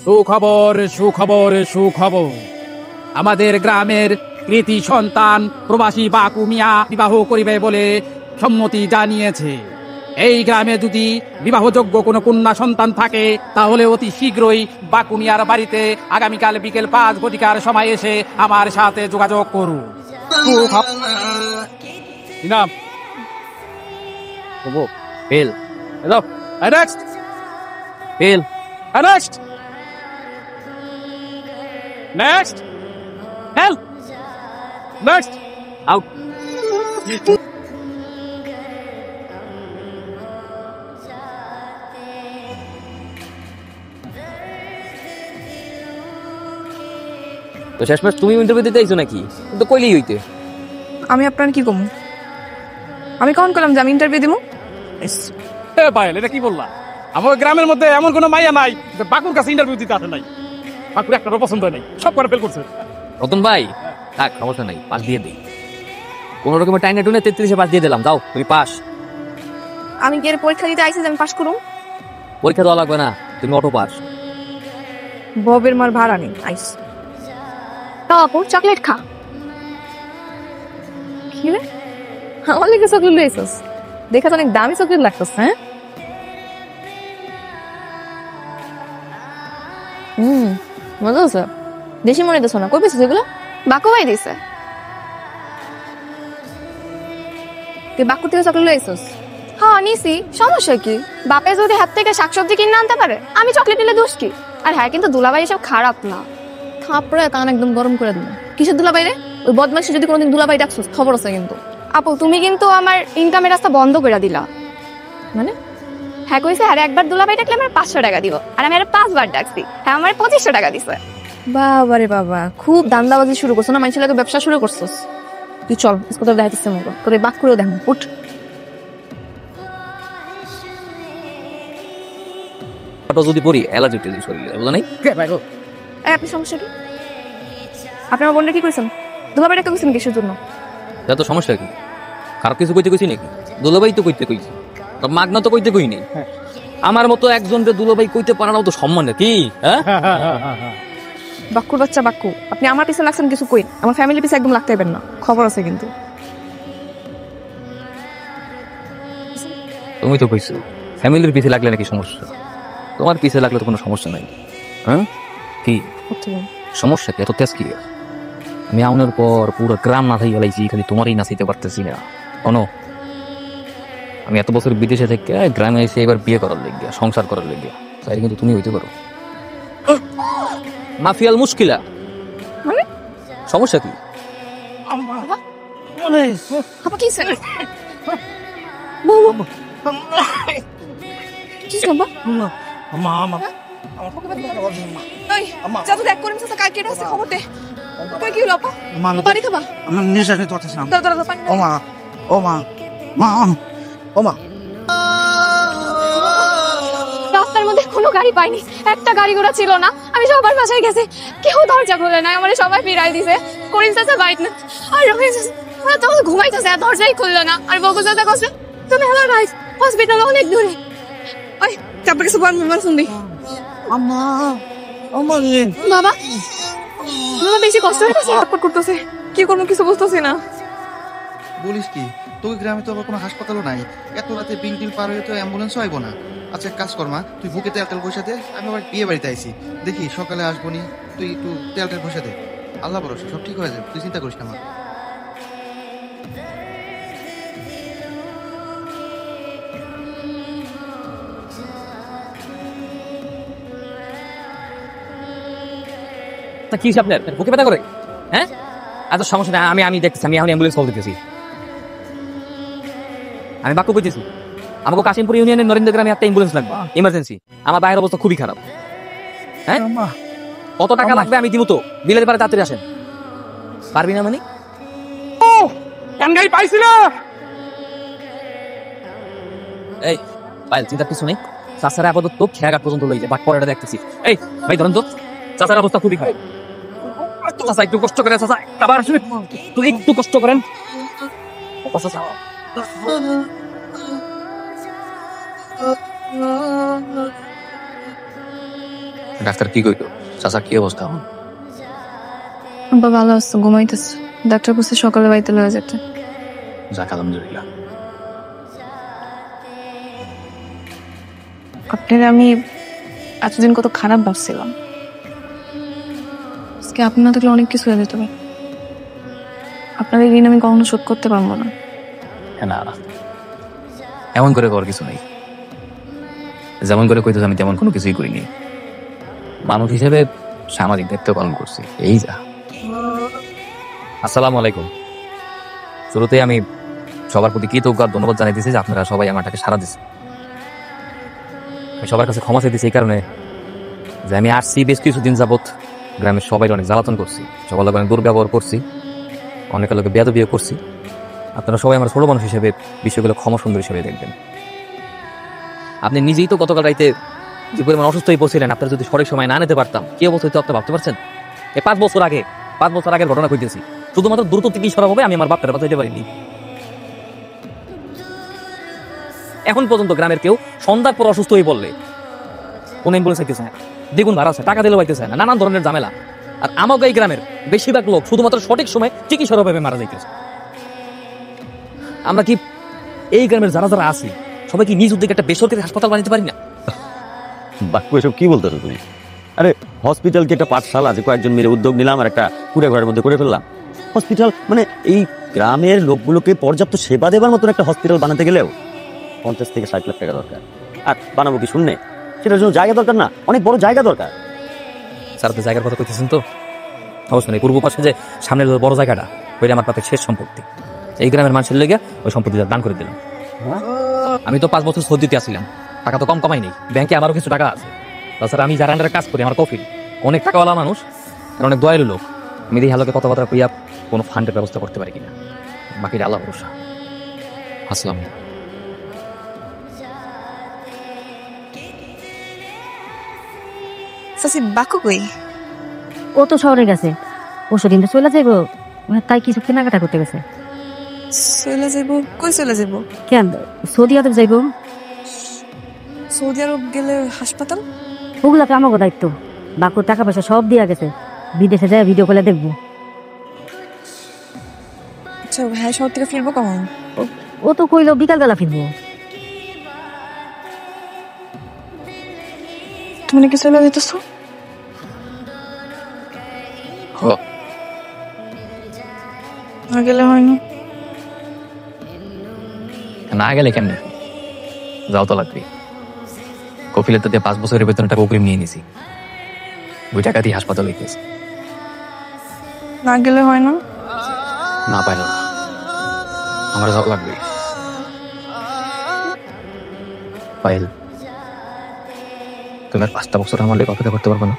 সুখবর সুখবর সুখবর, আমাদের গ্রামের কৃতি সন্তান প্রবাসী বাকু মিয়া বিবাহ করিবে বলে সম্মতি জানিয়েছে। এই গ্রামে যদি বিবাহযোগ্য কোনো কন্যা সন্তান থাকে তাহলে অতি শীঘ্রই বাকু মিয়ার বাড়িতে আগামীকাল বিকেল 5 ঘটিকার সময় এসে আমার সাথে যোগাযোগ করুন। নাম fail hello, next fail next next help next out. তো শেষমেশ তুমি ইন্টারভিউ দিতে আইছো নাকি? তো কইলেই হইতে। আমি আপনার কি কমু? আমি কখন করলাম যে আমি ইন্টারভিউ দিব? পায়েল, এটা কি বললা? আমার গ্রামের মধ্যে এমন কোনো মাইয়া নাই যে বাকুর কাছে ইন্টারভিউ দিতে আসে নাই। বাকুর একটারও পছন্দ নাই, সব করে ফেল করছে। রতন ভাই থাক, সমস্যা নাই, পাস দিয়ে দিই। কোন রকমের টাইনে টুনে 33-এ পাস দিয়ে দিলাম। যাও তুমি পাস। আমি কি এর পরীক্ষা দিতে আইছি যে আমি পাস করুম? পরীক্ষা দেওয়া লাগবে না, তুমি অটো পাস। ববের মার ভাড়া নেই আইস। তাও আপু চকলেট খা। কি রে, আমার লেগে চকলেট লইছস? দেখে তো অনেক দামি চকলেট লাগতেছে। হ্যাঁ, মজা আছে। দেশি মনে দিছ না? কই পেয়েছিস এগুলো? বাকু ভাই দিছে। তুই বাকুর থেকে চকলেট লইছস? হ্যাঁ নিছি, সমস্যা কি? বাপে যদি হাত থেকে শাকসবজি কিনে আনতে পারে, আমি চকলেট নিলে দোষ কি? আর হ্যাঁ, কিন্তু দুলাভাই এসব খারাপ না। থাপড়ে কান একদম গরম করে দিল। কিসের দুলাভাই রে? ওই বদমাইশি যদি কোনোদিন দুলাভাই ডাকছস খবর আছে কিন্তু। আপু তুমি কিন্তু আমার ইনকামের রাস্তা বন্ধ করে দিলা। মানে হ্যাঁ কইছে, আর একবার দুলাভাই ডাকলে আমার 500 টাকা দিব, আর আমি আর 5 বার ডাকছি, হ্যাঁ আমার 2500 টাকা দিছে। বাবারে বাবা, খুব দান্দাবাজি শুরু করছো না? মানুষের লাগে ব্যবসা শুরু করছস। তুই চল, ইসকোতে দেখাইতেছে মতো তোর এই বাক করেও দেখ। উঠ। যদি পড়ি অ্যালার্জি টেজি শরীরে, বুঝো নাই? এই আপনি সমস্যা কি? আপনি আমার বোনটা কি কইছেন? দুলাভাই ডাকতে কইছেন কিসের জন্য? তো সমস্যা কি? খারাপ কিছু কইতে কইছি নাকি? দুলাভাই তো কইতে কইছি, তো মাগনা তো কইতে কই নেই। আমার মতো একজনকে দুলাভাই কইতে পারাও তো সম্মান নাকি? হ্যাঁ, বাক্কুর বাচ্চা বাক্কু, আপনি আমার পিছে লাগছেন কিছু কই, আমার ফ্যামিলি পিছে একদম লাগতে পারবেন না, খবর আছে কিন্তু। তুমি তো কইছো ফ্যামিলির পিছে লাগলে নাকি সমস্যা, তোমার পিছে লাগলে তো কোনো সমস্যা নাই। হ্যাঁ কি সমস্যা? কি এত তেজ কি? আমি আউনের পর পুরো গ্রাম না থাকি গেলাইছি, খালি তোমারই নাচাইতে পারতেছি না। কোনো আমি এত বছর বিদেশে থেকে গ্রামে এসে এবার বিয়ে করার লেগে, সংসার করার লেগে, তাই কিন্তু তুমি হইতে পারো মাফিয়াল মুশকিলা। মানে সমস্যা কি? আপা কি স্যার? কি সম্ভব? যা তো দেখ করিম চাচা কাকে আছে, খবর দে। কই কি হলো আপা? পানি খাবা? আমার নিঃশ্বাস নিতে পারতেছি না। দাঁড়া পানি। ও মা, ও মা, মা, ও মা। রাস্তার মধ্যে কোনো গাড়ি পাইনি, একটা গাড়ি ঘোড়া ছিল না। আমি সবার বাসায় গেছি, কেউ দরজা খোলে নাই, আমার সবাই ফিরাই দিছে। করিম চাচা বাইট না, আর রমেশ ওরা তখন ঘুমাইতেছে, দরজাই খুললো না। আর বকু চাচা কছে তুমি আমার ভাই হসপিটাল অনেক দূরে। ওই চাপা কিছু বল, মেমন শুনবি। আম্মা, আম্মা রে। বাবা বাবা বেশি কষ্ট হইতেছে? ছটফট করতেছে, কি করবো কিছু বুঝতেছি না। বলিস কি, তোকে গ্রামে তো আবার কোনো হাসপাতালও নাই। এত রাতে বিল টিল পার হয়ে তো অ্যাম্বুলেন্সও আইবো না। আচ্ছা এক কাজ কর মা, তুই বুকে তেল তেল বসে দে, আমি আবার বিয়ে বাড়িতে আইছি, দেখি সকালে আসবো নি, তুই একটু তেল তেল বসে দে। আল্লাহ ভরসা, সব ঠিক হয়ে যাবে, তুই চিন্তা করিস না মা। তা কি আপনার বুকে ব্যথা করে? হ্যাঁ আচ্ছা সমস্যা নেই, আমি দেখতেছি, আমি এখন অ্যাম্বুলেন্স কল দিতেছি। আমি বাক্য কইতেছি, আমাকে কাশিমপুর ইউনিয়নের নরেন্দ্র গ্রামে একটা অ্যাম্বুলেন্স লাগবে, ইমার্জেন্সি। আমার বাইরের অবস্থা খুবই খারাপ। হ্যাঁ কত টাকা লাগবে আমি দিব তো, দিলে পারে তাড়াতাড়ি আসেন। পারবি না মানে? গাড়ি পাইছিল। এই পাইল, চিন্তার কিছু নেই। চাচারা আপাতত খেয়াঘাট পর্যন্ত লই যায়, বাট পরেটা দেখতেছি। এই ভাই ধরেন তো, চাচার অবস্থা খুবই খারাপ। চাচা একটু কষ্ট করেন, চাচা আবার আসলে তুই একটু কষ্ট করেন। ডাক্তার কি কইলো? চাচা কি অবস্থা এখন? আব্বা ভালো আছে, ঘুমাইতেছে। ডাক্তার বলছে সকালে বাড়িতে লয়ে যেতে। যাক আলহামদুলিল্লাহ। আপনার আমি এতদিন কত খারাপ ভাবছিলাম, আজকে আপনি না থাকলে অনেক কিছু হয়ে যেত ভাই। আপনাদের ঋণ আমি কখনো শোধ করতে পারবো না। না না, এমন করে করার কিছু নেই। যেমন করে কইতেছ আমি তেমন কোনো কিছুই করিনি। মানুষ হিসেবে সামাজিক দায়িত্ব পালন করছি, এই যা। আসসালামু আলাইকুম। শুরুতে আমি সবার প্রতি কৃতজ্ঞ আর ধন্যবাদ জানাইতেছি যে আপনারা সবাই আমারটাকে সাড়া দিচ্ছে। আমি সবার কাছে ক্ষমা চাইতেছি এই কারণে যে আমি আসছি বেশ কিছুদিন যাবৎ গ্রামের সবাই অনেক জ্বালাতন করছি, সবার লোক অনেক দুর্ব্যবহার করছি, অনেক লোকে বেয়াদবিও করছি। আপনারা সবাই আমার ছোট মানুষ হিসেবে বিষয়গুলো ক্ষমা সুন্দর হিসেবে দেখবেন। আপনি নিজেই তো গতকাল রাইতে যে পরিমাণ অসুস্থ হয়ে পড়ছিলেন, আপনারা যদি সঠিক সময় না নিতে পারতাম কি অবস্থা হইতো আপনি ভাবতে পারছেন? এই 5 বছর আগের ঘটনা কইতেছি। শুধুমাত্র দ্রুত চিকিৎসা হবে আমি আমার বাপটার বাঁচাইতে পারিনি। এখন পর্যন্ত গ্রামের কেউ সন্ধ্যার পর অসুস্থ হয়ে পড়লে কোন অ্যাম্বুলেন্স আইতেছে না, দ্বিগুণ ভাড়া আছে, টাকা দিলেও পাইতেছে না, নানান ধরনের ঝামেলা। আর আমাকে এই গ্রামের বেশিরভাগ লোক শুধুমাত্র সঠিক সময় চিকিৎসার অভাবে মারা যাইতেছে। আমরা কি এই গ্রামের যারা যারা আছি সবাই কি নিজ উদ্যোগে একটা বেসরকারি হাসপাতাল বানাতে পারি না? বাক্য এসব কি বলতেছো তুমি? আরে হসপিটাল কি একটা পাঠশালা যে কয়েকজন মিলে উদ্যোগ নিলাম আর একটা কুড়ে ঘরের মধ্যে করে ফেললাম? হসপিটাল মানে এই গ্রামের লোকগুলোকে পর্যাপ্ত সেবা দেবার মতন একটা হসপিটাল বানাতে গেলেও 50 থেকে 60 লাখ টাকা দরকার। আর বানাবো কি শূন্যে? সেটার জন্য জায়গা দরকার না, অনেক বড় জায়গা দরকার। স্যার তো জায়গার কথা কইতেছেন তো, অবশ্য নেই। পূর্ব পাশে যে সামনের বড় জায়গাটা ওইটা আমার পাতে শেষ সম্পত্তি। এই গ্রামের মানুষের লেগে ওই সম্পত্তিটা দান করে দিলাম। আমি তো 5 বছর সৌদিতে আসছিলাম, টাকা তো কম কামাই নেই, ব্যাংকে আমারও কিছু টাকা আছে। তাছাড়া আমি যারা আন্ডারে কাজ করি আমার কফিল অনেক টাকাওয়ালা মানুষ আর অনেক দয়ালু লোক। আমি দেখি হালকে কথাবার্তা কইয়া কোনো ফান্ডের ব্যবস্থা করতে পারি কিনা, বাকিটা আল্লাহ ভরসা। আসসালাম। সাসি বাকু কই? ও তো শহরে গেছে, পরশু দিন তো চলে যাইব, তাই কিছু কেনাকাটা করতে গেছে। চলে যাইব? কই চলে যাইব? কেন, সৌদি আরব যাইব। সৌদি আরব গেলে হাসপাতাল? ওগুলা তো আমাকে দায়িত্ব, বাকুর টাকা পয়সা সব দিয়া গেছে, বিদেশে যায় ভিডিও কলে দেখবো। আচ্ছা হ্যাঁ, শহর থেকে ফিরবো কখন? ও তো কইলো বিকালবেলা ফিরবো। তুমি নাকি চলে যেতেছো? না গেলে হয়নি। না গেলে কেমনে? যাও তো লাগবে। কফিলের তো দিয়ে 5 বছরের বেতন টাকা অগ্রিম নিয়ে নিছি, ওই টাকা দিয়ে হাসপাতাল হইতেছে। না গেলে হয় না? না পাইল না, আমার যাওয়া লাগবে। পাইল, তুমি আর 5টা বছর আমার লেগে অপেক্ষা করতে পারবো না?